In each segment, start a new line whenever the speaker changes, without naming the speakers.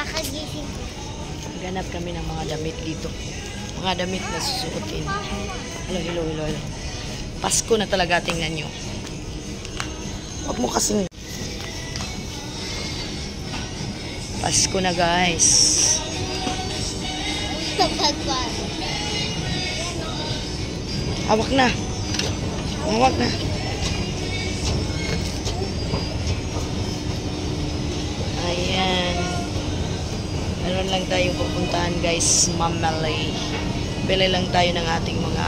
Kakagising ko.
Ganap kami ng mga damit dito. Mga damit na susuotin. Hello. Pasko na talaga, tingnan nyo. Huwag mo kasing... Pasko na, guys. Hawak na. Hawak na. Ayan. Meron lang tayong pupuntahan, guys. Mamali. Bili lang tayo ng ating mga...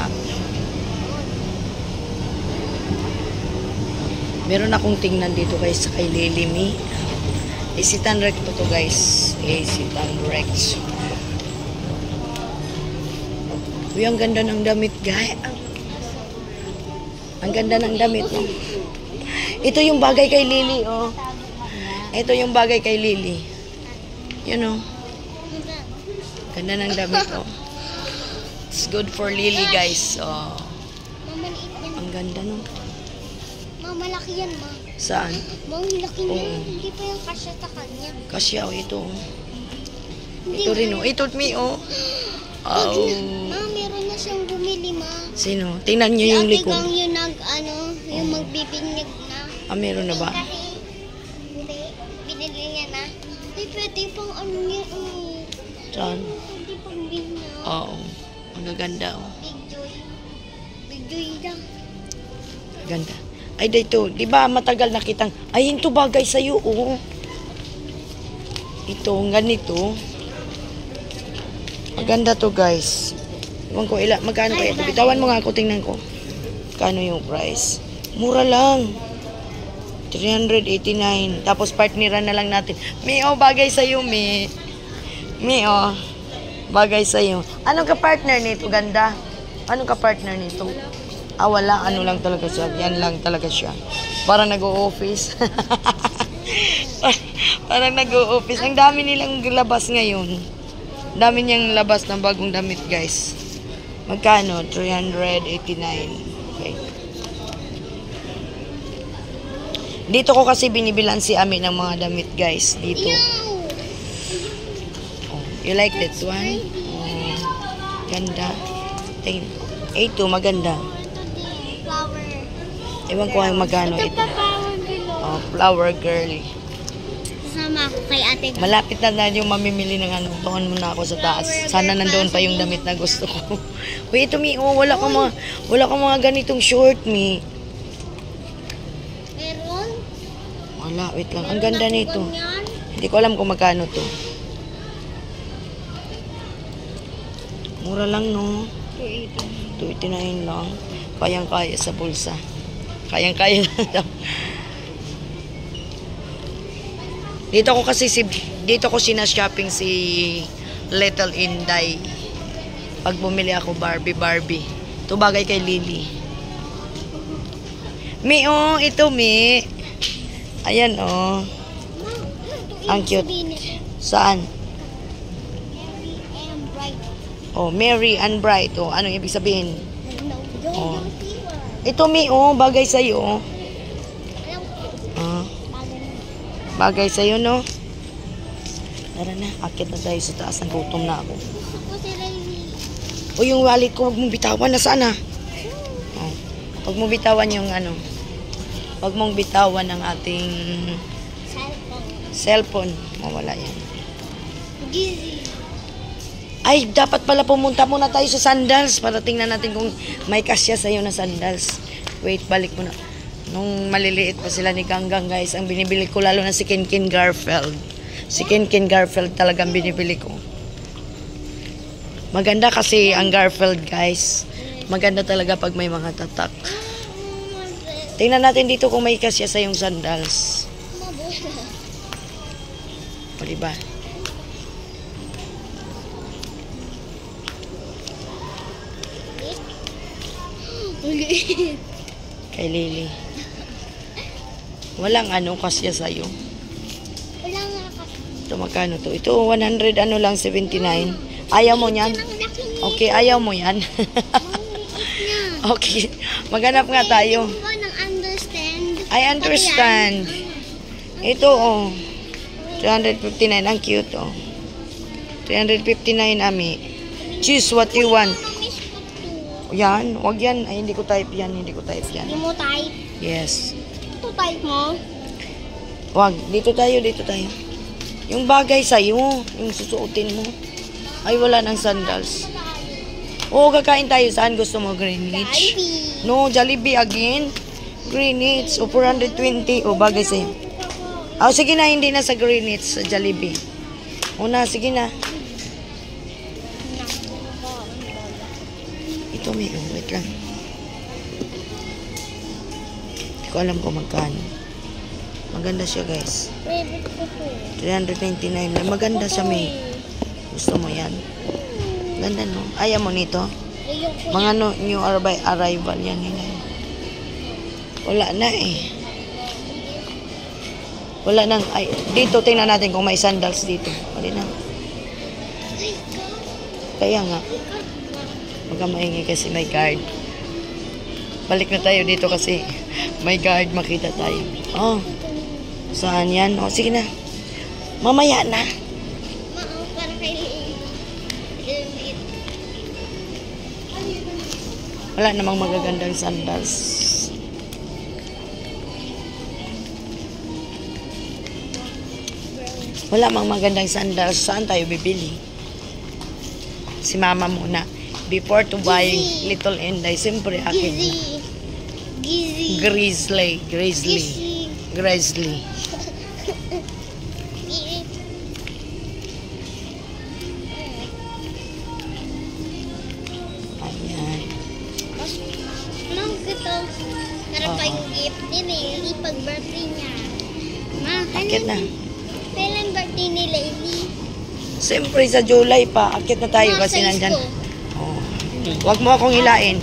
Meron akong tingnan dito, guys, kay Lilimi. Isitan Rex po to, guys. Isitan Rex. Uy, ang ganda ng damit, guys. Ang ganda ng damit, oh. Ito yung bagay kay Lily, oh. Ito yung bagay kay Lily. Yun, oh. Ganda ng damit, oh. It's good for Lily, guys. Oh. Ang ganda, no?
Malaki yan, ma.
Saan?
Malaki niya. Hindi pa yung kasya sa kanya.
Kasya, oh, ito. Ito rin, oh. Ito, me, oh.
Oh. Ma, meron na siyang bumili, ma.
Sino? Tingnan nyo yung likod.
Ate yung yung magbibinyag na.
Ah, meron na ba?
Kasi, hindi. Binili niya na. Ay, pwede pang ano niya,
Saan?
Pwede pang binyag.
Oo. Ang gaganda, oh.
Big Joy lang.
Ganda. Ay, dito. Di ba matagal na kitang... Ay, ito bagay sa'yo, oh. Ito, ganito. Maganda to, guys. Iwan ko, magkano kaya ito? Bitawan mo nga ako, tingnan ko. Kano yung price? Mura lang. 389. Tapos partneran na lang natin. May, oh, bagay sa'yo, may. May, oh. Bagay sa'yo. Anong ka-partner nito? Ganda. Anong ka-partner nito? Ah, wala. Ano lang talaga siya. Yan lang talaga siya. Parang nag-o-office. Parang nag-o-office. Ang dami nilang labas ngayon. Dami niyang labas ng bagong damit, guys. Magkano? 389. Okay. Dito ko kasi binibilan si Ami ng mga damit, guys. Dito. Oh, you like that one? Oh, ganda. Ito, maganda. Ewan ko ang magkano ito. Oh, flower girly.
Sama ako kay ate.
Malapit na yung mamimili ng ano. Doon muna ako sa taas. Sana nandoon pa yung damit na gusto ko. Uy, ito, Mi. Oh, wala kang mga ganitong short, Mi.
Meron?
Wala, wait lang. Ang ganda nito. Hindi ko alam kung magkano to. Mura lang, no? 289 lang. Kayang-kaya sa bulsa. Kayang-kaya lang. Dito ko sina-shopping si Little Inday. Pag bumili ako Barbie. Ito bagay kay Lily. Mi, oh, ito, Mi. Ayan, oh. Ang cute. Saan? Oh, Merry and Bright. Oh, ano ibig sabihin? Oh. Ito, Mi, oh, bagay sa'yo, oh. Bagay sa'yo, no? Tara na, akit na tayo sa taas. Nagutom na ako. O, yung wallet ko, huwag mong bitawan. Nasaan na? Oh. Huwag mong bitawan yung ano. Huwag mong bitawan ang ating cellphone. Mawala yan. Ay, dapat pala pumunta muna tayo sa sandals para tingnan natin kung may kasya sa'yo na sandals. Wait, balik mo na. Nung maliliit pa sila ni Ganggang, guys, ang binibili ko lalo na si Kinkin Garfield. Si Kinkin Garfield talagang binibili ko. Maganda kasi ang Garfield, guys. Maganda talaga pag may mga tatak. Tingnan natin dito kung may kasya sa yung sandals. O, diba? Kay Lily. Walang ano kasya sa'yo.
Wala nga kasi.
Ito magkano to? Ito 100 ano lang 79. Ayaw mo yan? Okay, ayaw mo yan. Okay. Maghanap nga tayo. I understand. Ito, oh. 259. Ang cute, oh. 359, Ami. Choose what you want.
Miss ko to.
Yan, wag yan. Ay, hindi ko type yan. Hindi ko type yan.
Hindi mo type.
Yes.
Ito type mo.
Wag, dito tayo, dito tayo. Yung bagay sa'yo, yung susuotin mo. Ay, wala ng sandals. Oo, kakain tayo. Saan gusto mo? Greenwich?
Jollibee.
No, Jollibee again. Greenwich. O, 420. O, bagay sa'yo. O, sige na, hindi na sa Greenwich, sa Jollibee. O na, sige na. Ito may, wait lang. Hindi ko alam kung magkano. Maganda siya, guys.
Favorite ko to.
399 lang. Maganda siya, may. Gusto mo yan? Ganda, no? Ayaw mo nito?
Ayoko
Mga no, new arrival yan. Yan. Wala na eh. Wala nang, ay, dito, tingnan natin kung may sandals dito. Wala na. Kaya nga. Huwag maingay kasi may guard. Balik na tayo dito kasi may guard, makita tayo. Oh. Saan yan? Oh, sige na. Mamaya na.
para kay
Wala namang magagandang sandals. Wala mang magandang sandals. Saan tayo bibili? Si mama muna. Before to buying Little Inday, siyempre akin na.
Gizzy.
Grizzly. Ayan.
Ma'am, ito. Karapag gift din eh. Pag birthday niya. Ma,
Akit na.
kailan birthday ni Lily?
Siyempre sa July pa. Akit na tayo kasi
size
nandyan.
ko.
Oh. Huwag mo akong hilain.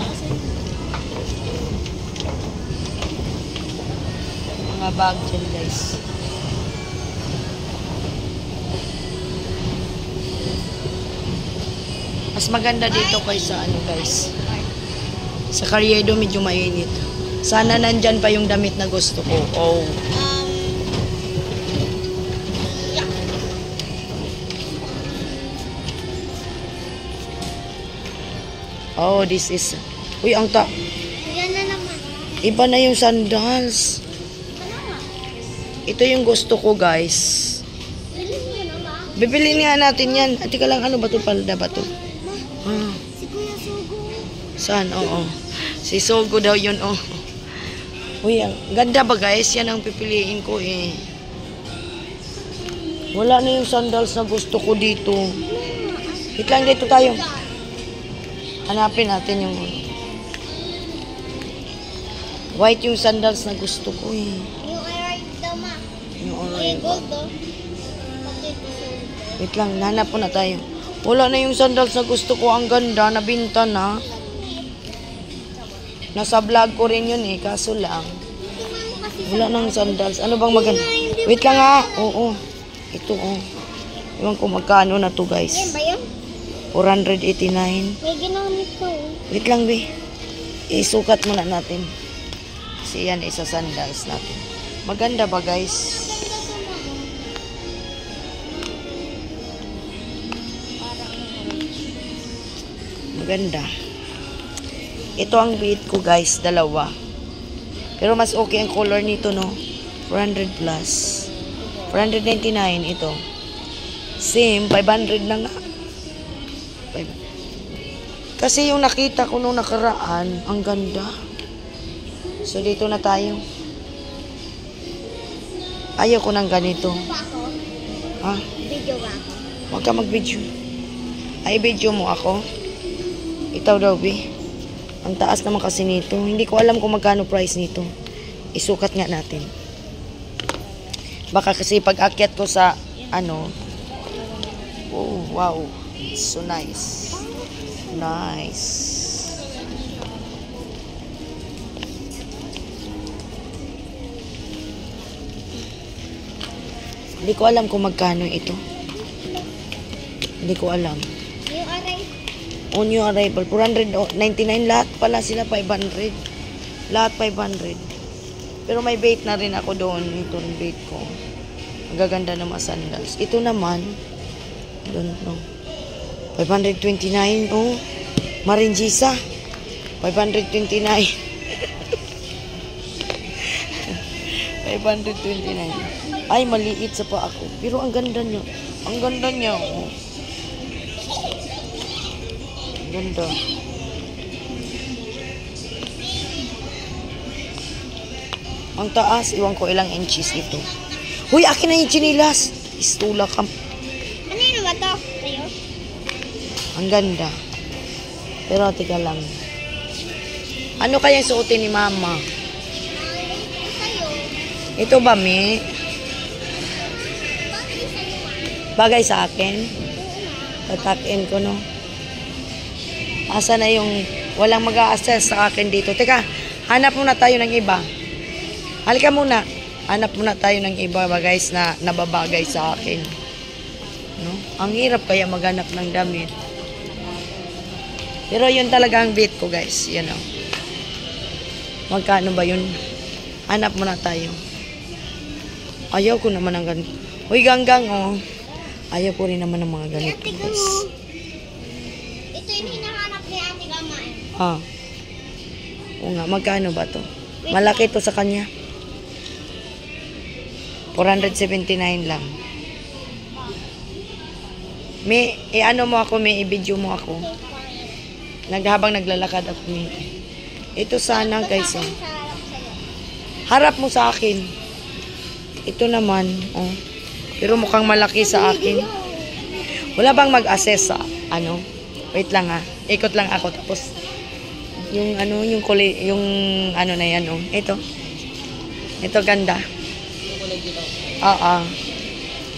Mga bag dyan, guys. Mas maganda dito kaysa ano, guys. Sa Carriedo medyo mainit. Sana nandyan pa yung damit na gusto ko. Oh.
Yeah.
Oh, this is... Uy, ang ta...
Yan na naman.
Iba na yung sandals. Ito yung gusto ko, guys.
Bili mo na, ma.
Bibili nga natin yan. Ati ka lang, ano ba ito? Palda ba ito? Ah,
Si Kuya Sugo.
saan? Oo. Si Sogo daw yun, oh. Uy, ang ganda ba, guys? Yan ang pipiliin ko, eh. Wala na yung sandals na gusto ko dito. Wait lang, dito tayo. Hanapin natin yung... White yung sandals na gusto ko, eh.
Yung arrive daw, ma.
Yung
May
orange.
gold, oh. Pati ito.
Wait lang, hanap po na tayo. Wala na yung sandals na gusto ko. Ang ganda, nabinta na. Nasa vlog ko rin yun, eh. Kaso lang, wala nang sandals. Ano bang maganda? Wait lang, ha. Oo. Ito, oh. Ewan ko magkano na to,
Yan
guys.
ba yun?
489.
May ginamit ko.
Wait lang, be. Isukat muna natin. Kasi yan, isa sandals natin. Maganda ba, guys? Maganda. Ito ang bid ko, guys. Dalawa. Pero mas okay ang color nito, no? 400 plus. 499 ito. Same, 500 na nga. Kasi yung nakita ko nung nakaraan, ang ganda. So, dito na tayo. Ayaw ko ng ganito.
Ba ako?
Ha?
Video ba ako?
Huwag ka mag-video. Ay, video mo ako. Itaw daw, be. Ang taas naman kasi nito. Hindi ko alam kung magkano price nito. Isukat nga natin. Baka kasi pag akyat ko sa, ano, oh, wow. It's so nice. Nice. Hindi ko alam kung magkano ito. Hindi ko alam.
Yung arrive.
On new arrival, 499 lahat pala sila 500. Lahat 500. Pero may bait na rin ako doon. Ito yung bait ko. Ang gaganda ng mga sandals. Ito naman, don't know. 529, oh. Marinjisa. 529. 529. Ay, maliit sa pa ako. Pero ang ganda niya. Ang ganda niya, oh. Ang ganda. Ang taas, iwan ko ilang inches ito. Huy, akin na yung chinilas. Istula ka.
Kanino ba to? Sa'yo?
Ang ganda. Pero tika lang. Ano kaya suotin ni mama?
Sa'yo.
Ito ba, Mi?
Bakit sa'yo?
Bagay sa akin? Tatakin ko, no? Asa na yung walang mag-a-assess sa akin dito? Teka, hanap muna tayo ng iba. Halika muna. Hanap muna tayo ng iba, guys, na nababagay sa akin. No? Ang hirap kaya maghanap ng damit. Pero yun talaga ang beat ko, guys. You know. Magkano ba yun? Hanap muna tayo. Ayaw ko naman ng ganito. Uy, ganggang, oh. Ayaw ko rin naman ng mga ganito,
Ate ko
guys.
mo. Ito yung hinahanap ni Ate Gama eh.
Ah. Oo nga, magkano ba to? Malaki to sa kanya. 479 lang. May, ano mo ako, may i-video mo ako. Habang naglalakad ako, may. Ito sana, guys, oh.
Sa harap sa'yo.
Harap mo sa akin. Ito naman, oh. Pero mukhang malaki sa akin. Wala bang mag-assess sa, ano? Wait lang, ha. Ikot lang ako, tapos, yung, ano, yung ano na yan, oh. Ito. Ito, ganda. Oo.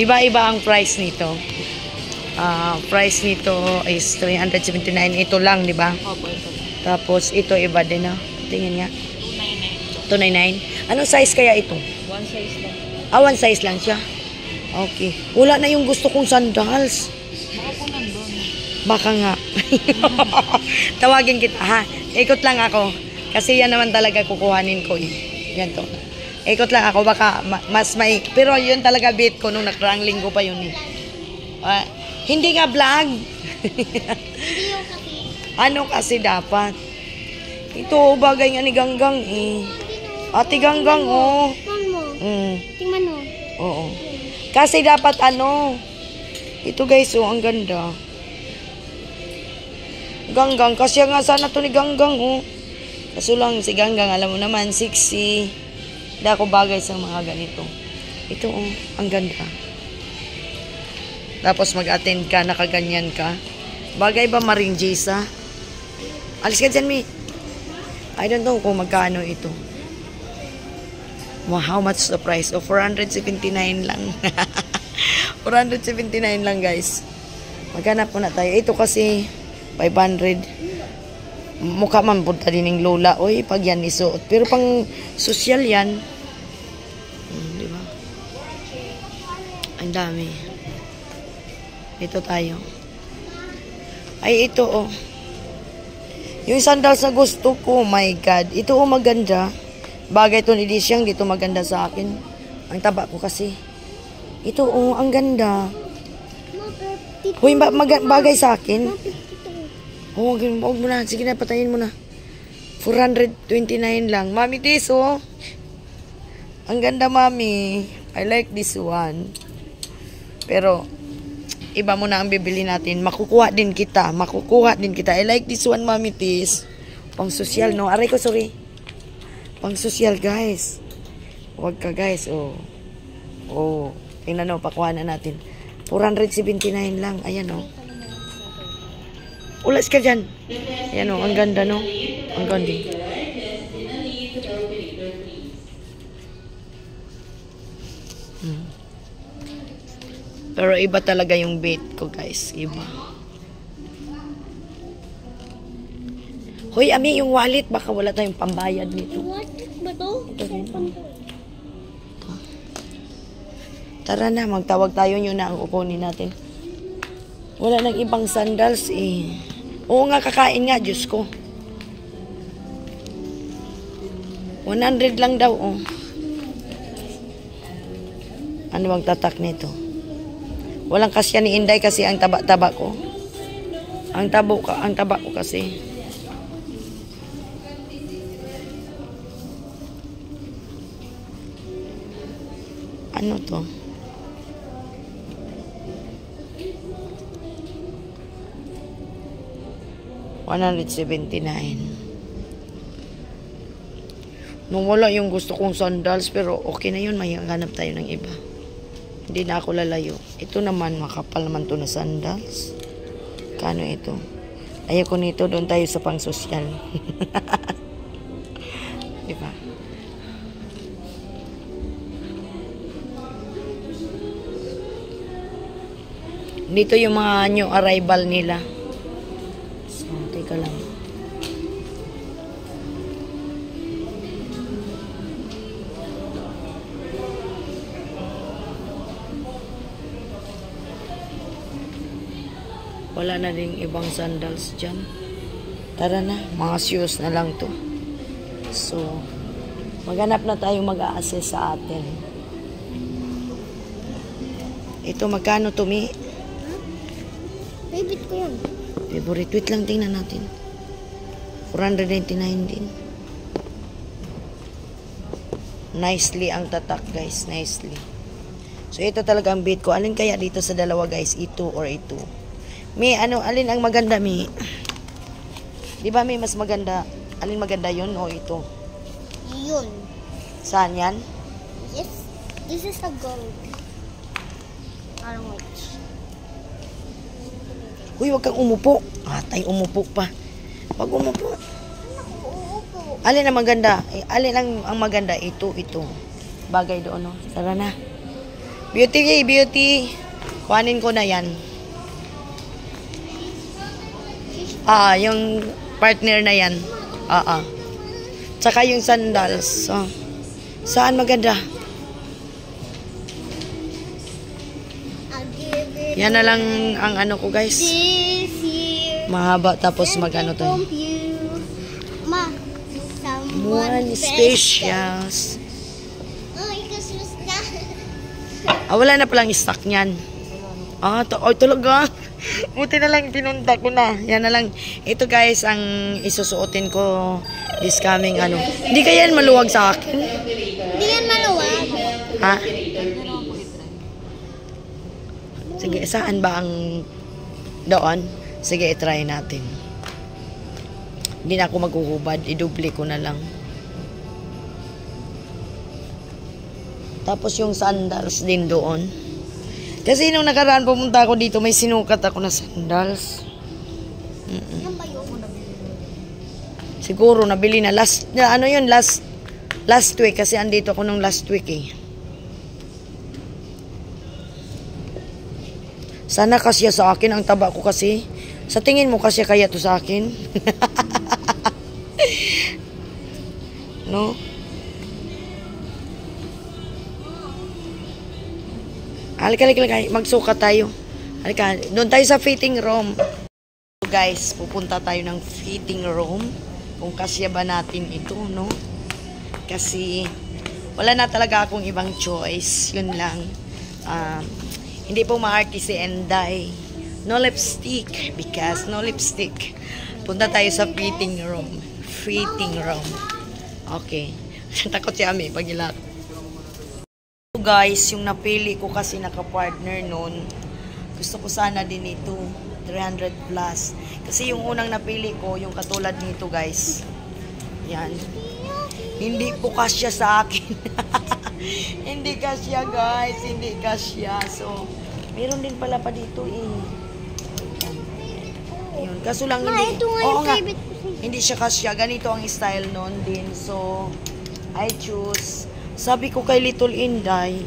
Iba-iba ang price nito. Price nito is 379. Ito lang, di ba?
Opo, ito lang.
Tapos, ito iba din, na. Tingin nga. 299. Anong size kaya ito?
One size lang.
One size lang siya. Okay. Wala na yung gusto kong sandals.
Baka po nandun.
Baka nga. Tawagin kita, ha? Ikot lang ako. Kasi yan naman talaga kukuhanin ko, eh. Yan to. Ikot lang ako, baka mas may... Pero yun talaga beat ko nung nakarang linggo pa yun, eh. Hindi nga vlog.
Hindi yung kasi.
Ano kasi dapat? Ito, bagay nga ni Ganggang, eh. Ate Ganggang, oh.
Tingnan mo.
Mm,
Tingnan mo.
oo. Kasi dapat ano, ito guys, oh, ang ganda. Ganggang, kasi nga sana to ni Ganggang, oh. Kaso lang si Ganggang, alam mo naman, sexy. Hindi ako bagay sa mga ganito. Ito, oh, ang ganda. Tapos mag-attend ka, nakaganyan ka. Bagay ba marinjisa? Alis ka dyan, Mi. I don't know kung magkano ito. Wow, how much the price? Oh, 479 lang. 479 lang, guys. Maghanap muna tayo. Ito kasi 500. Mukha man punta din ng lola. Oy, pag yan isuot. Pero pang social yan. Di ba? Ang dami. Ito tayo. Ay, ito, oh. Yung sandals na gusto ko, oh my God. Ito, oh, maganda. Bagay to ni Disyang, dito maganda sa akin. Ang taba ko kasi. Ito, oh, ang ganda. Huy, bagay sa akin. Oh, huwag mo na. Sige na, patayin mo na. 429 lang. Mami, this, oh. Ang ganda, Mami. I like this one. Pero, iba mo na ang bibili natin. Makukuha din kita. I like this one, Mami, this. Pang social, no? Aray ko, sorry. Pang social, guys. Huwag ka, guys, oh. Oh. Tingnan, no, pakuha na natin. 479 lang. Ayan, oh. Ulas ka dyan. Ayan, oh. Ang ganda, no? Ang ganda. Pero iba talaga yung bait ko, guys. Iba. Hoy, Ami, yung wallet. Baka wala tayong pambayad nito.
What ba to?
Ito rin. Tara na, magtawag tayo, yun na ang kukunin natin. Wala nang ibang sandals, eh. Oo nga, kakain nga, Diyos ko. 100 lang daw, oh. Ano bang tatak nito? Walang kasya ni Inday kasi ang taba-taba ko. Ang taba ko kasi. Ano to? $179. Nung wala yung gusto kong sandals, pero okay na yun, may hanap tayo ng iba. Hindi na ako lalayo. Ito naman, makapal naman to na sandals. Kano ito? Ayoko nito, doon tayo sa pang-sosyal. Diba? Dito yung mga new arrival nila. So, teka lang. Wala na rin ibang sandals dyan. Tara na, mga shoes na lang to. So, maghanap na tayo mag-a-assess sa atin. Ito, magkano to, Mi?
Favorite ko yun.
Favorite. Wait lang, tingnan natin. 499 din. Nicely ang tatak, guys. Nicely. So, ito talaga ang bait ko. Alin kaya dito sa dalawa, guys? Ito or ito? Mi, alin ang maganda, Mi? Di ba, Mi, mas maganda? Alin maganda yun o ito?
Yun.
Saan yan?
Yes. This is a gold. Orange.
Uy, wag kang umupo. Atay, umupo pa. Wag umupo.
Uupo.
Alin ang maganda? Alin ang maganda? Ito. Bagay doon, no? Tara na. Beauty, beauty. Kuhanin ko na yan. Yung partner na yan. Tsaka yung sandals. Saan maganda?
I'll give it
Yan na lang ang ano ko, guys.
this year.
Mahaba tapos magano to.
Ma,
One special.
Ay, kasus na.
Wala na palang stock niyan. Talaga. Buti na lang pinunta ko na. Yan na lang. Ito, guys, ang isusuotin ko this coming ano. Hindi kaya yan maluwag sa akin?
Hindi yan maluwag.
Ha? Sige, saan ba ang doon? Sige, i-try natin. Hindi na ako maghuhubad. I-double ko na lang. Tapos yung sandals din doon. Kasi nung nakaraan pumunta ako dito, may sinukat ako na sandals.
Yan ba yun?
Siguro nabili na last week kasi andito ako nung last week eh. Sana kasya sa akin ang taba ko kasi. Sa tingin mo kasya kaya to sa akin? No? Halika, magsuka tayo. Halika, doon tayo sa fitting room. So guys, pupunta tayo ng fitting room. Kung kasya ba natin ito, no? Kasi wala na talaga akong ibang choice. Yun lang. Hindi po maarte si Enday. No lipstick. Because no lipstick. Punta tayo sa fitting room. Fitting room. Okay. Takot si Ami pag ilat. Guys, yung napili ko kasi naka-partner nun, gusto ko sana din ito 300 plus kasi yung unang napili ko yung katulad nito, guys. Yan, hindi po kasya sa akin. Hindi kasya, guys, hindi kasya. So meron din pala pa dito eh. Ayun, kaso lang hindi,
ito nga yung favorite ko.
Hindi siya kasya. Ganito ang style nun din, so I choose. Sabi ko kay Little Inday,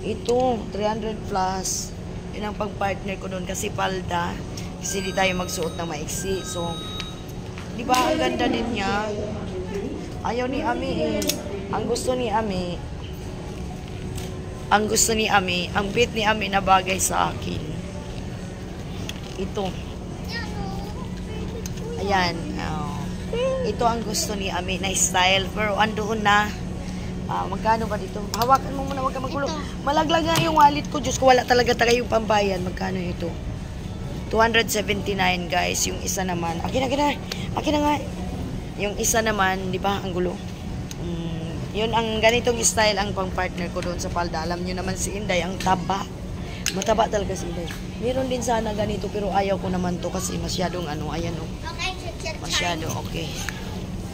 ito, 300 plus. Yun ang pang-partner ko doon kasi palda. Kasi di tayo magsuot ng maiksi. So, di ba ang ganda din niya? Ayaw ni Ami eh. Ang gusto ni Ami, ang bit ni Ami na bagay sa akin. Ito. Ayan. Ito ang gusto ni Ami na style. Pero andoon na. Magkano ba dito? Hawakan mo muna, wag ka magulong. Malaglag nga yung wallet ko. Diyos ko, wala talaga yung pambayan. Magkano ito? 279 guys. Yung isa naman, akin na nga. Yung isa naman, di ba, ang gulo. Yun ang ganitong style ang pang partner ko doon sa palda. Alam nyo naman si Inday, ang taba. Mataba talaga si Inday. Meron din sana ganito pero ayaw ko naman to kasi masyadong ano, ayan o.
Okay,
Masyado, okay.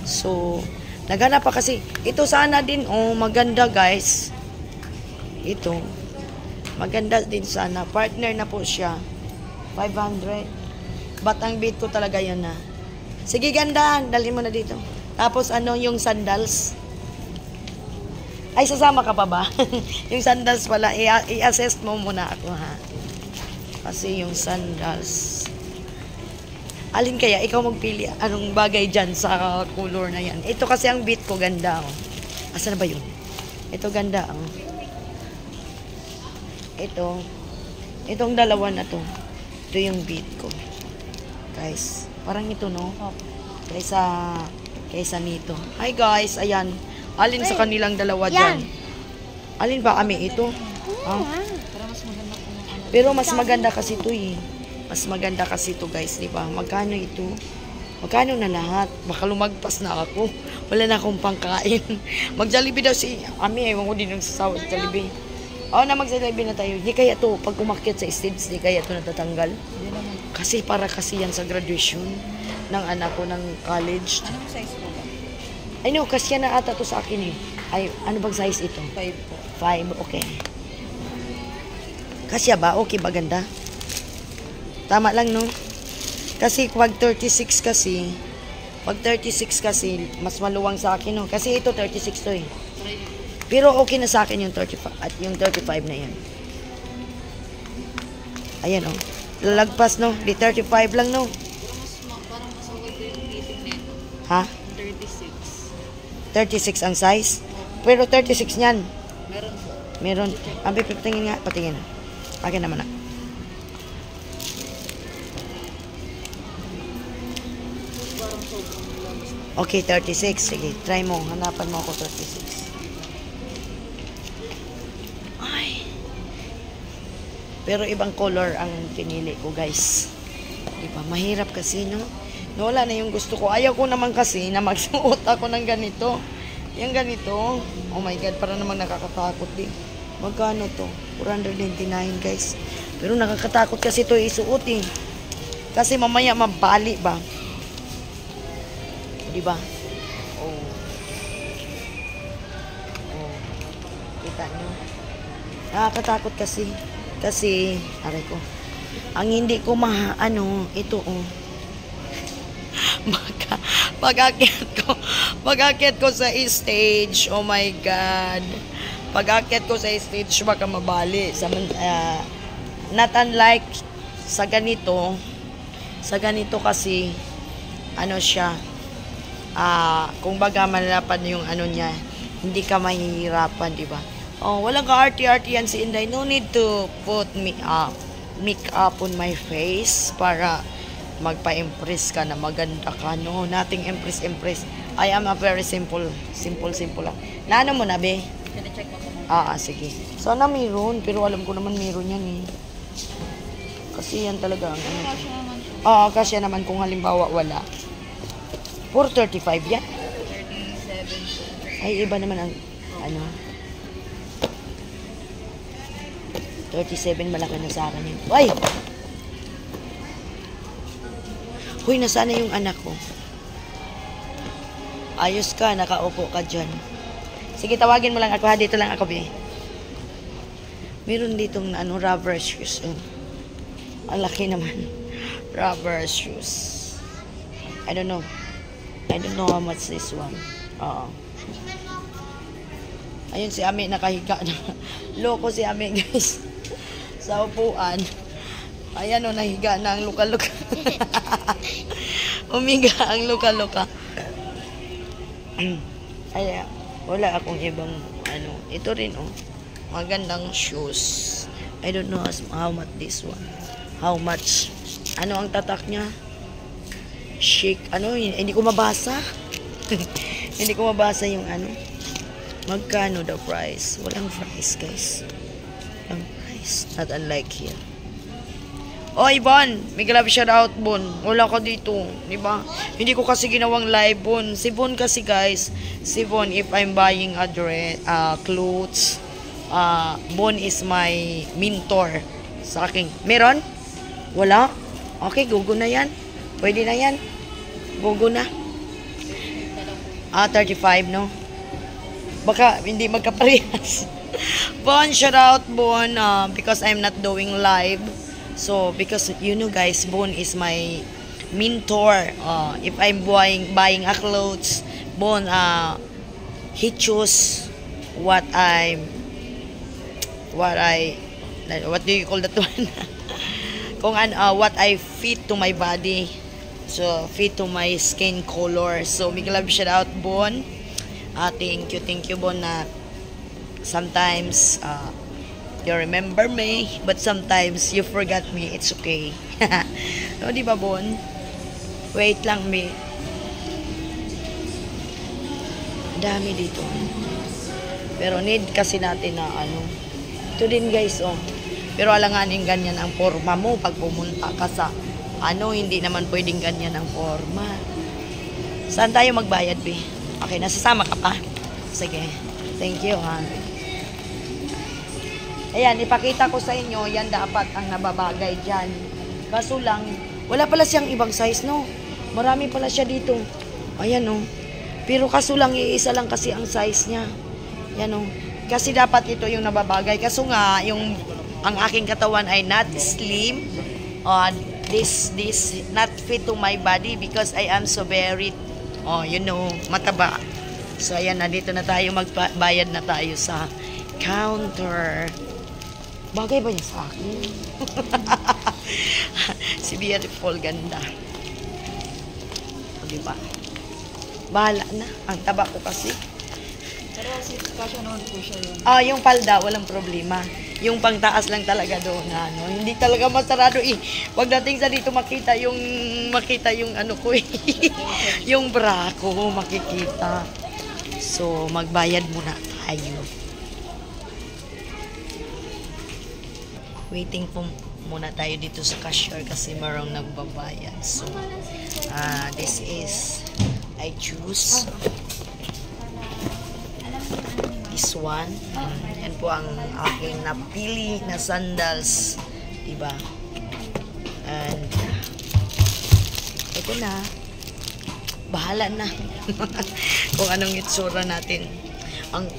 So, naghanap pa kasi. Ito sana din, oh, maganda guys. Ito. Maganda din sana. Partner na po siya. 500. But ang bid ko talaga yun na. Sige, ganda. Dali mo na dito. Tapos ano, yung sandals. Ay, sasama ka pa ba? Yung sandals pala, i-assess mo muna ako ha. Kasi yung sandals. Alin kaya? Ikaw magpili. Anong bagay dyan sa color na yan? Ito kasi ang beat ko, ganda. Oh. Asa na ba yun? Ito ganda. Oh. Ito. Itong dalawa na to. Ito yung beat ko. Guys. Parang ito, no? Kaysa nito. Hi guys, ayan. Alin sa kanilang dalawa dyan? Alin ba kami ito? Ah. Pero mas maganda kasi ito eh. Mas maganda kasi ito guys, di ba? Magkano ito? Magkano na lahat? Baka lumagpas na ako. Wala na akong pangkain. Mag-Jollibee daw si Ami. Ewan ko din yung sasawa sa Jollibee. Oo na, mag-Jollibee na tayo. Di kaya to, pag umakyat sa stage, di kaya to natatanggal. Kasi para kasi yan sa graduation ng anak ko ng college.
Anong size po ba?
Ay no, kasi na ata to sa akin eh. Ay, ano bang size ito?
5 po.
5, okay. Kasya ba? Okay ba, ganda? Tama lang, no? Kasi pag 36 kasi, mas maluwang sa akin, no? Kasi ito 36 to eh. Pero okay na sa akin yung 35 at yung 35 na yan. Ayan, oh. Lalagpas, no? Di 35 lang, no?
Parang mas okay ko yung fitting nito.
Ha? 36 ang size? Pero 36 niyan.
Meron po.
Meron. Ang patingin nga, patingin. Akin naman na. Okay, 36. Sige, try mo. Hanapan mo ako 36. Ay. Pero ibang color ang pinili ko, guys. Diba? Mahirap kasi, no? Wala na yung gusto ko. Ayaw ko naman kasi na magsuot ako ng ganito. Yung ganito. Oh my God, para namang nakakatakot din. Magkano to? 499 guys. Pero nakakatakot kasi to isuot eh. Kasi mamaya mabali ba? Diba? Oh. Oh. Kita nyo? Nakakatakot kasi. Kasi, aray ko. Ang hindi ko ito oh. Pag-akyat ko sa stage, oh my God. Pag-akyat ko sa stage, baka mabali. Not unlike sa ganito kasi, ano siya, kung baga malapad yung ano niya, hindi ka mahihirapan, di ba? Oh, walang ka-arty-arty yan si Inday. No need to put make-up on my face para magpa-impress ka na maganda ka. No, nothing impress. I am a very simple lang. Naano mo na, be?
Pina-check ko po.
Sige. Sana meron, pero alam ko naman meron yan eh. Kasi yan talaga ang ano.
Kasya naman siya.
Kasi naman kung halimbawa wala. 435 yan.
37.
Ay, iba naman ang ano. 37 malaki na sa akin yun. Ay! Huy, nasaan na yung anak ko? Ayos ka, nakaupo ka dyan. Sige, tawagin mo lang ako ha. Dito lang ako, be. Meron ditong rubber shoes. Ang laki naman. Rubber shoes. I don't know how much this one. Ayun si Ami nakahiga na. Loko si Ami, guys. Sa upuan. Ayan nahiga na ang luka-luka. Umiga ang luka-luka. Ay, wala akong ibang ito rin magandang shoes. I don't know how much this one. How much? Ano ang tatak niya? Chic. Hindi ko mabasa. Hindi ko mabasa yung magkano the price? Walang price, guys. Walang price. Not unlike here. Oh, Bon, may love shout out, Bon. Wala ka dito, di ba? Hindi ko kasi ginawang live, Bon. Si Bon kasi, guys, si Bon, if I'm buying a dress, clothes, Bon is my mentor sa akin. Meron? Wala? Okay, gugo na yan. Pwede na yan. Gugo na. 35, no? Baka hindi magkaparehas. Bon, shout out, Bon, because I'm not doing live. So, because, you know, guys, Bon is my mentor. If I'm buying a clothes, Bon, he choose what do you call that one? Kung what I fit to my body. So, fit to my skin color. So, big love shout out, Bon. Thank you, Bon, na sometimes, you remember me, but sometimes you forgot me. It's okay. No, di ba, Bon? Wait lang, me. Dami dito. Pero need kasi natin na ito din, guys, oh. Pero alanganin ganyan ang forma mo pag pumunta ka sa hindi naman pwedeng ganyan ang forma. Saan tayo magbayad, be? Okay, nasasama ka pa? Sige. Thank you, ha. Ayan, ipakita ko sa inyo, yan dapat ang nababagay dyan. Kaso lang, wala pala siyang ibang size, no? Marami pala siya dito. Ayan, no? Pero kaso lang, iisa lang kasi ang size niya. Yan, no? Kasi dapat ito yung nababagay. Kaso nga, ang aking katawan ay not slim. This not fit to my body because I am so very, mataba. So, ayan, dito na tayo, magbayad na tayo sa counter. Bagay ba niya sa akin? Si Beautiful, ganda. O, diba? Bahala na. Ang taba ko kasi.
Pero kasya naman po siya yun.
Yung palda, walang problema. Yung pangtaas lang talaga doon. Hindi talaga masarado eh. Wag nating sa dito makita yung ko eh. Yung bra ko makikita. So, magbayad muna tayo. Waiting po muna tayo dito sa cashier kasi marang nagbabayad. So, this is, I choose this one. Yan po ang aking napili na sandals. Diba? And, ito na. Bahala na. Kung anong itsura natin.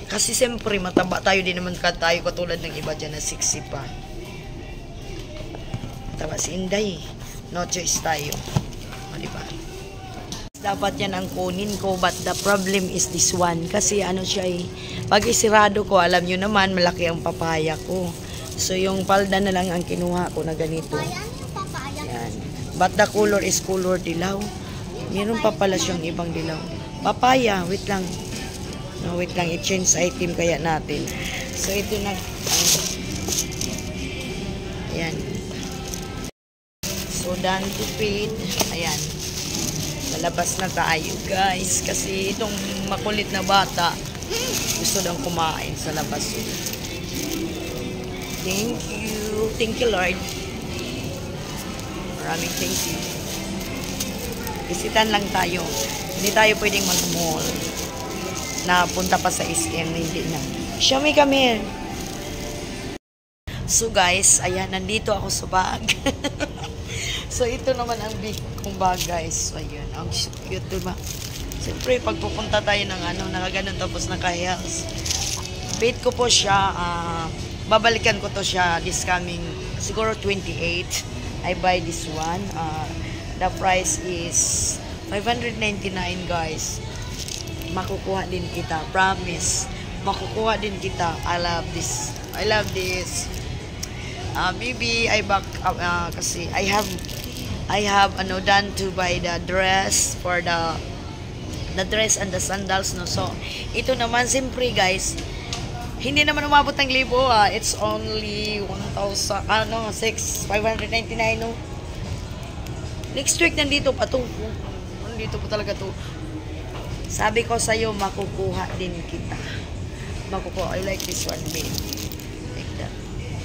Kasi siyempre, mataba tayo din naman tayo katulad ng iba dyan na 60 pa. Tama si Inday. No choice tayo. O, diba? Dapat yan ang kunin ko, but the problem is this one. Kasi siya eh, pag isirado ko, alam nyo naman, malaki ang papaya ko. So, yung palda na lang ang kinuha ko na ganito. Yan. But the color is color dilaw. Meron pa pala siyang ibang dilaw. Papaya, wait lang. No, wait lang, i-change item kaya natin. So, ito na. Ayan. So, done to feed. Ayan. Lalabas na tayo, guys. Kasi itong makulit na bata, gusto daw kumain sa labas. Thank you. Thank you, Lord. Maraming thank you. Visitan lang tayo. Hindi tayo pwedeng mag-mall. Napunta pa sa SM, hindi na. Show me, come here. So, guys, ayan, nandito ako sa bag. So, ito naman ang big kong bag, guys. So, ayan, ang cute, diba? Siyempre, pag pupunta tayo ng nakaganon tapos naka-heels. Bait ko po siya, babalikan ko to siya this coming, siguro 28. I buy this one. The price is 599, guys. Makukuha din kita, promise. Makukuha din kita. I love this. I love this. Maybe I back kasi I have done to buy the dress for the dress and the sandals, no. So ito naman simpre, guys, hindi naman umabot ng 1,000. It's only 599, no. Next week nandito pa to. Nandito po talaga to. Sabi ko sa iyo, makukuha din kita. Makukuha. I like this one, babe. Like that.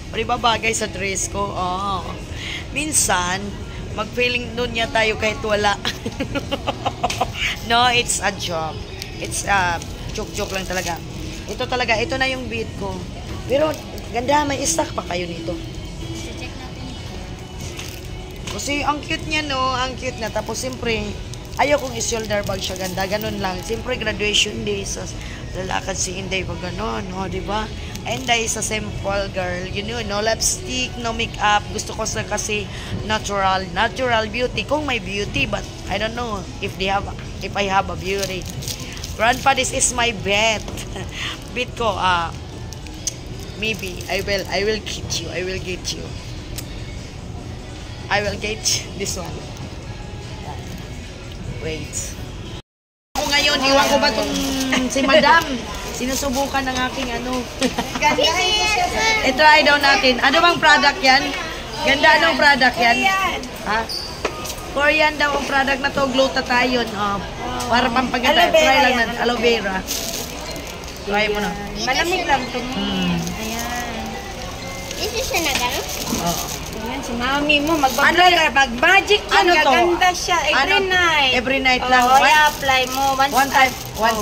O, diba bagay sa dress ko? Oh. minsan, mag-feeling nun niya tayo kahit wala. No, it's a joke. It's a joke-joke lang talaga. Ito talaga, ito na yung beat ko. Pero, ganda, may stock pa kayo nito.
Check natin.
Kasi ang cute niya, no? Ang cute na. Tapos, siyempre, ayaw kong i-shoulder bag siya ganda. Ganun lang. Siyempre, graduation day. So, lalakad si Inday pag gano'n, no? Diba? Inday is a simple girl. You know, no lipstick, no makeup. Gusto ko sa kasi natural beauty. Kung may beauty, but I don't know if I have a beauty. Grandpa, this is my bet. Bet ko, maybe I will get you. I will get this one. Wait. Ako ngayon, iwan ko ba itong si Madam? Sinusubukan ng aking ano. I-try daw natin. Ano bang product yan? Ganda, anong product yan? Ha? Korean daw ang product na to. Glutathione. Oh. Para pampaganda. Try lang natin. Aloe vera. Try mo na.
Malamig lang ito. Ayan.
This is na gano'n?
Oo.
Ayan, si mami mo, magbablog. Pag magic yan,
Ano to?
gaganda siya. Every
Ano?
night.
Every night lang.
Oo, i-apply mo.
One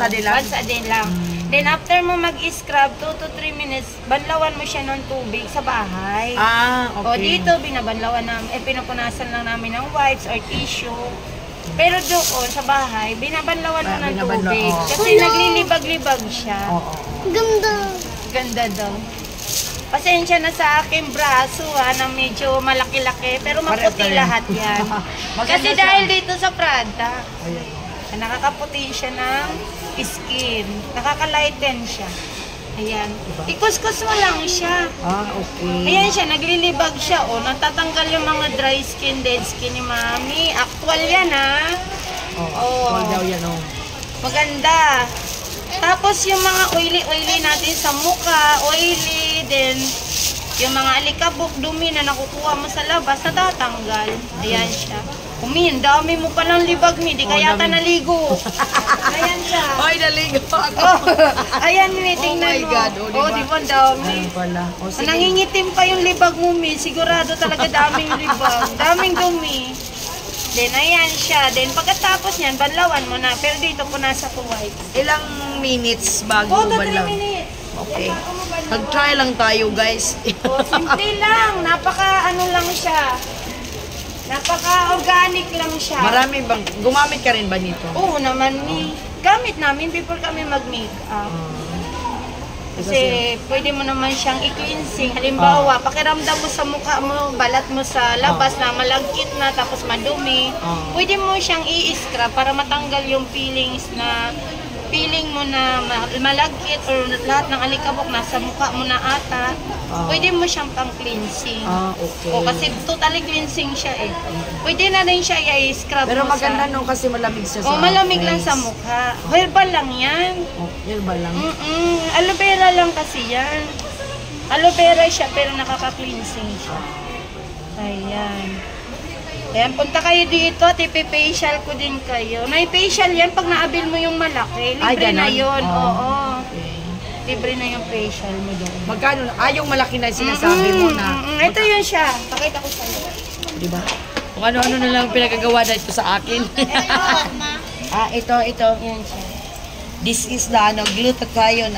a day lang?
Once a day lang. Then after mo mag-scrub, 2 to 3 minutes, banlawan mo siya ng tubig sa bahay.
Okay.
O dito, binabanlawan namin, pinupunasan lang namin ng wipes or tissue. Pero doon, sa bahay, binabanlawan mo ng tubig. Kasi naglilibag-libag siya.
Oo.
Ganda.
Ganda daw. Pasensya na sa aking braso na medyo malaki-laki, pero maputi lahat yan. Kasi
siya.
dahil dito sa Prada,
Ayan.
nakakaputi siya ng skin. Nakaka-lighten siya. Ayan. Ikuskus mo lang siya.
Okay.
Ayan siya, naglilibag siya. O, natatanggal yung mga dry skin, dead skin ni mami. Actual yan, ha?
Oo. All daw yan, oh.
Maganda. Tapos yung mga oily natin sa mukha, oily, then yung mga alikabok, dumi na nakukuha mo sa labas, natatanggal. Ayan siya. Kumin, dami mo palang libag mi, di kaya ka naligo. Ayan siya.
Ay, naligo ako.
Ayan mi, tingnan mo.
Oh my God,
Oh, di ba dami?
Ayun pala. O, sige.
Nangingitim pa yung libag mo mi, sigurado talaga daming libag. Daming dumi. Then ayan siya. Then pagkatapos niyan, banlawan mo na. Pero dito po nasa white.
Ilang minutes bago
2 to 3
banlaw?
minutes.
Okay. Nag-try lang tayo, guys.
Oh, simple lang. Napaka ano lang siya. Napaka-organic lang siya.
Marami bang, gumamit ka rin ba nito?
Oo naman ni. Gamit namin before kami mag-makeup. Kasi pwede mo naman siyang i-cleansing. Halimbawa, pakiramdam mo sa mukha mo, balat mo sa labas na malagkit na tapos madumi. Pwede mo siyang i-scrub para matanggal yung feeling mo na malagkit or lahat ng alikabok nasa mukha mo na ata. Pwede mo siyang pang-cleansing.
Okay.
O kasi totally cleansing siya eh. Pwede na rin siya i-scrub
Pero
mo
maganda
sa...
nung kasi malamig siya sa
malamig lang
face.
sa mukha. Herbal lang yan.
Herbal lang.
Aloe vera lang kasi yan. Aloe vera siya pero nakaka-cleansing siya. Ayan. Ayan, punta kayo dito at ipi-facial ko din kayo. May facial yan pag naabil mo yung malaki. Libre na yun. Oo.
Okay.
Libre na yung facial mo doon.
Magkano? Yung malaki na yung sinasabi mo na.
Ito yun siya. Pakita ko sa'yo.
Diba? Kung ano-ano na lang pinagagawa na ito sa akin. Ito.
Yan siya.
This is the glutathione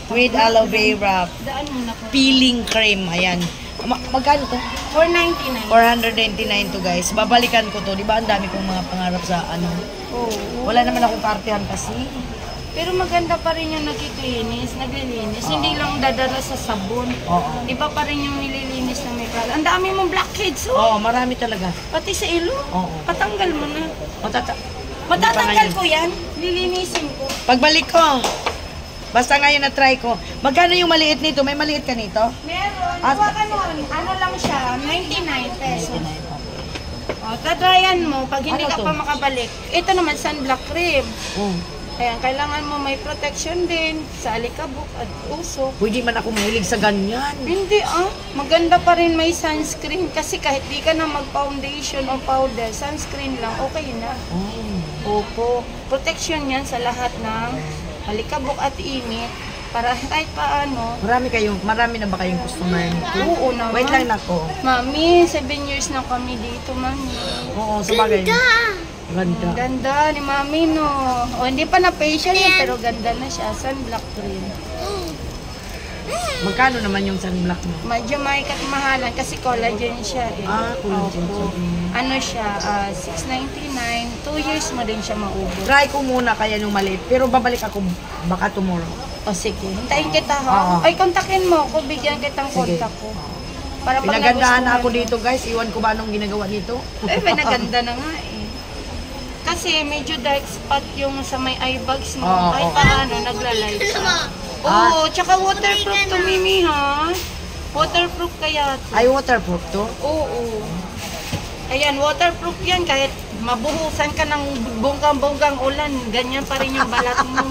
with aloe vera
Daan muna ko.
peeling cream. Ayan. Magkano to?
499.
499 to, guys. Babalikan ko to. Di ba ang dami kong mga pangarap sa
Oo.
Wala naman akong kartihan kasi.
Pero maganda pa rin yung naglilinis. Hindi lang dadara sa sabon.
Oo.
Iba pa rin yung nililinis na may kalat. Ang dami mong blackheads,
Oo, marami talaga.
Pati sa ilo.
Oo.
Patanggal mo na.
Matatanggal
Matatanggal ko yan. Lilinisin ko.
Pagbalik ko. Basta ngayon na-try ko. Magkano yung maliit nito? May maliit ka nito?
Meron. Kuha ka nun. Ano lang siya? 99 pesos. O, tatryan mo. Pag hindi
Ano
ka
to?
pa makabalik. Ito naman, sunblock cream. Ayan, kailangan mo may protection din sa alikabok at usok.
Pwede man ako mahilig sa ganyan.
Hindi maganda pa rin may sunscreen kasi kahit di ka na mag-foundation o powder, sunscreen lang, okay na. Opo. Protection yan sa lahat ng alikabok at init. Para kahit paano.
Marami na ba kayong customer nito?
Oo naman.
Wait lang nako.
Mami, 7 years na kami dito, Mami.
Oo, sabagay. Ganda.
Ganda ni Mami, no. O, hindi pa na-facial yun, pero ganda na siya. Sunblock green.
Magkano naman yung sunblock mo?
Medyo may kamahalan kasi collagen siya eh.
Collagen
Opo.
siya.
Ano siya, $6.99. 2 years mo din siya maubos.
Try ko muna kaya nung maliit. Pero babalik ako baka tomorrow.
O sige, hintayin kita ha.
Oo.
Ay, kontakin mo ako, bigyan kitang
Sige.
kontak ko. Para pag
Pinagandahan na
nagustuhan
ako
mo.
dito guys. Iwan ko ba anong ginagawa nito?
Eh, pinaganda na nga eh. Kasi medyo dark spot yung sa may eye bags mo.
Oo,
Kahit
oo.
paano, naglalight siya. Oo, tsaka waterproof to, Mimi, ha? Waterproof kaya to.
Ay, waterproof to?
Oo. Ayan, waterproof yan. Kahit mabuhusan ka ng bonggang-bonggang ulan, ganyan pa rin yung balat mo.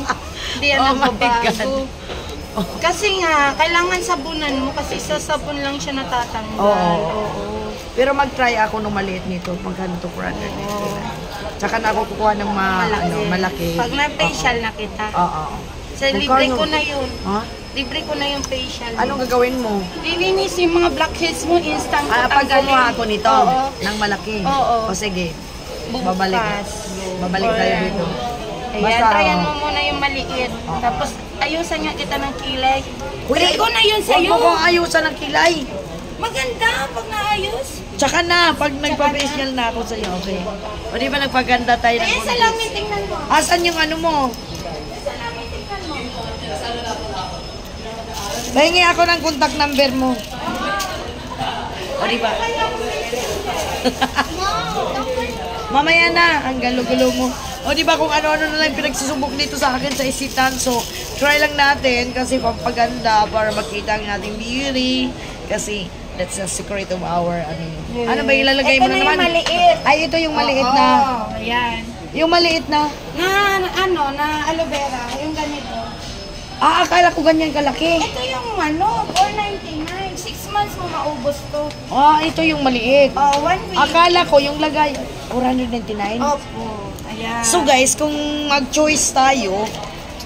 Hindi yan
Oh my
nagbabago. Kasi nga, kailangan sabunan mo kasi sa sabon lang siya natatanggal.
Oo. Pero mag-try ako nung maliit nito. Magkano to 499. Tsaka na ako kukuha ng malaki.
Pag na-facial na kita.
Oo.
Sa libre
Magkano?
ko na yun.
Ha?
Libre ko na yung facial.
Anong gagawin mo?
Lilinis yung mga blackheads mo, instant ko
Pag
tanggalin.
kumuha ako nito,
Oo.
ng malaki.
Oo.
O sige,
Bukas.
babalik tayo dito.
Ayan,
Basta,
tryan mo muna yung maliit. Tapos, ayusan nga kita ng kilay.
Uy,
Free ko na yun
Huwag
sa'yo.
mo kong ayusan ng kilay.
Maganda pag naayos.
Tsaka na, pag nagpa-facial na ako sa'yo, okay. O di ba nagpaganda tayo ng
Ayan,
konti?
salamin, tingnan mo.
Asan yung ano mo?
Salamin, tingnan mo.
Pahingi ako ng contact number mo. O di ba? Mamaya na, ang galo-galo mo. O di ba kung ano-ano na lang pinagsusubok dito sa akin sa isitan. So, try lang natin kasi pampaganda para makita ang ating beauty. Kasi that's the secret of our ano ba ilalagay mo
Ito
na
na
naman?
yung maliit.
Ay, ito yung maliit na.
Oo, ayan.
Yung maliit na.
Na aloe vera, yung ganito.
Akala ko ganyan kalaki.
Ito yung $4.99. 6 months mo maubos to.
Ito yung maliit.
Oh, 1 week.
Akala ko yung lagay, 499.
Opo. Ayan.
So guys, kung mag-choice tayo,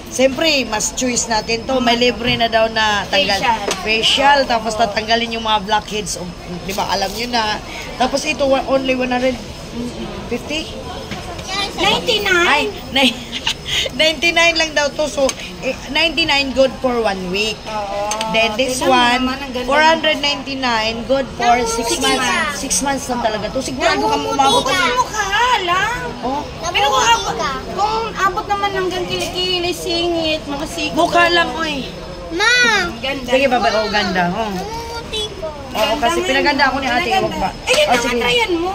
siyempre, mas choice natin to. May libre na daw na tanggal. Facial. Tapos tatanggalin yung mga blackheads. Di ba, alam nyo na. Tapos ito, only 150?
99?
Ay, 99 lang daw to. So, 99 good for 1 week.
Oo.
Then this
Tingnan mo
one,
naman, ang ganda
499 good for 6 months. 6 months na talaga to. Sigurado ka mo umabot
Buka
na.
mo ka lang.
Oh,
Pero kung abot naman hanggang kilikili, singit, mga sigit.
buka lang, oy.
Ma!
Ganda.
Sige, baba. Oh, ganda. Oh.
Namumuti ko.
Oo, kasi pinaganda ako ni ate. Huwag ba?
Ayun
Oh,
na,
sige.
trayan mo.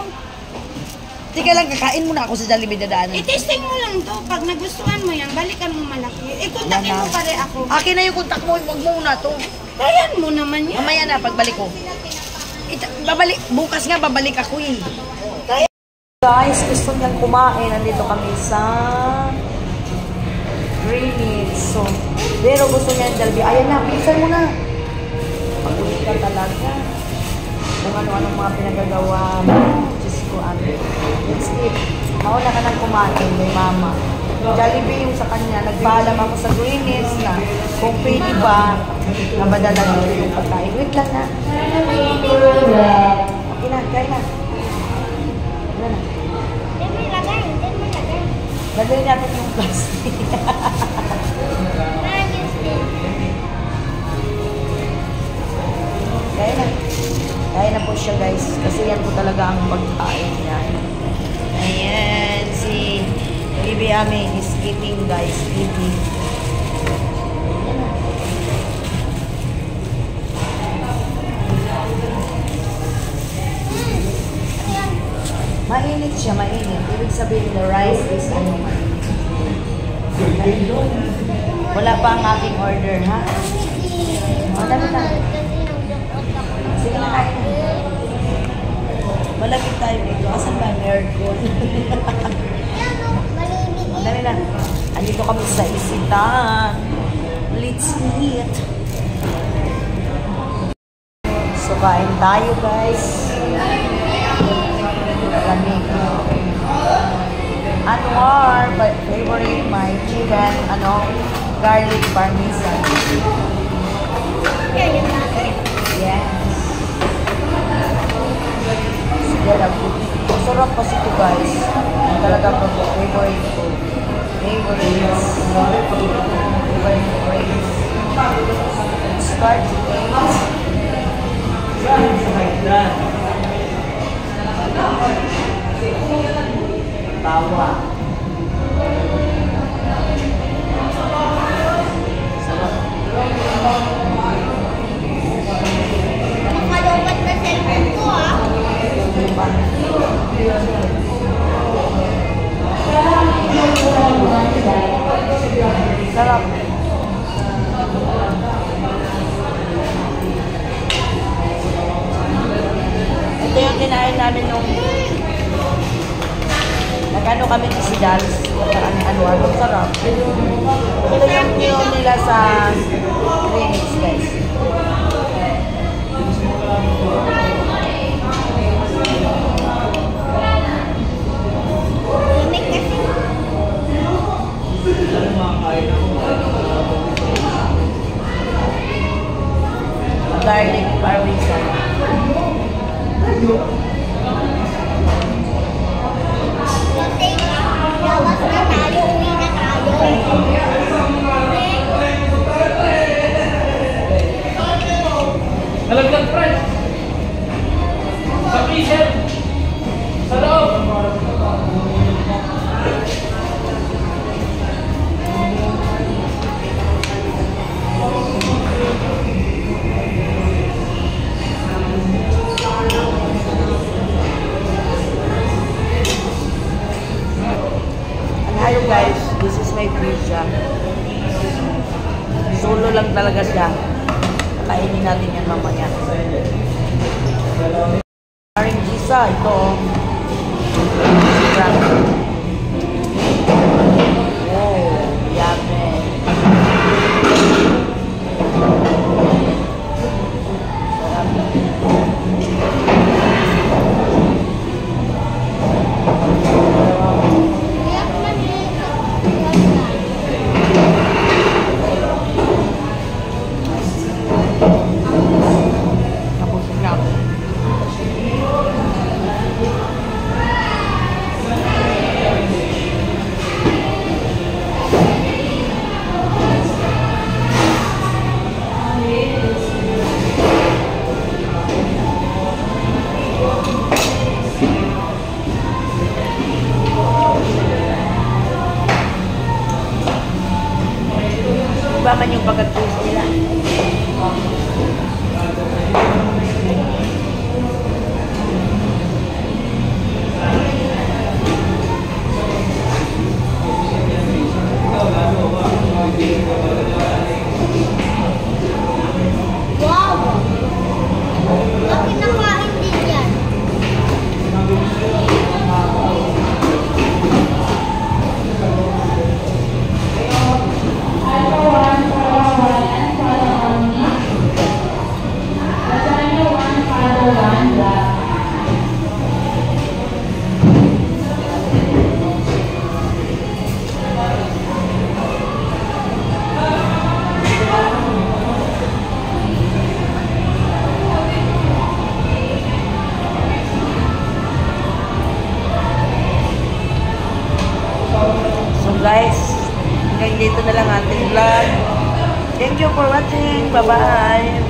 Tika lang, kakain muna ako sa Jollibee dadaanan.
I-testing mo lang to. Pag nagustuhan mo yan, balikan mo malaki. Kontakin mo pare ako.
Akin na yung kontak mo, huwag mo muna to.
Trayan mo naman yan.
Mamaya na, pagbalik ko. Bukas nga, babalik ako eh. Guys, gusto niyang kumain. Nandito kami sa Greenwich. So, pero gusto niya yung Jollibee. Ayan na, bilisan mo na. Pag-ulit ka talaga. Kung ano-anong mga pinagagawa mo. Diyos ko, ano. Let's eat. Mauna ka nang kumain, may mama. Jollibee yung sa kanya. Nagpaalam ako sa Greenwich na kung pwede ba na madala nito yung pagkain. Wait lang na. Okay na, kaya na. Ano na?
Diyan mo ilagay. Diyan mo ilagay.
Lagay natin yung plastic.
Maayos din.
Kaya na. Kaya na po siya guys. Kasi yan po talaga ang pagkain niya. Ayan. Si Bibi Ami is eating guys. Eating. Mainit siya, mainit. Ibig sabihin the rice is ano, mainit. Wala pa ang aking order, ha? Dami na. Sige na, kain na. Malapit tayo dito. Asan ba ang aircon?
Yan o, malimit.
Dami na. Andito kami sa isitan. Let's eat. So, kain tayo, guys. Lamig. Anwar, but favorite, my chicken, ano, garlic parmesan.
Yan yung natin.
Yes. Sige lang. Masarap kasi ito guys. Talaga favorite ko. Favorites. Favorites. Start to tawa.
Makalobat na cellphone ko ah.
Sarap. Ito yung kinain namin nung nag-ano kami ni si Dals. Ano, sarap. Ito yung meal nila sa Remix guys.
Lamig kasi.
Garlic parmesan.
Kasi lawas na tayo, uwi na tayo.
Nalaglag, friend. Sa freezer. Sa loob.
And hello guys, this is my pizza. Solo lang talaga siya. Kainin natin yan mamaya. Maring pizza, ito. Oh, yummy.
Kaya man
Nabusog na ako. Iba man yung pagka-twist nila.
wow! Laki na kain din yan.
So guys, hanggang dito na lang ating vlog. Thank you for watching. Bye-bye.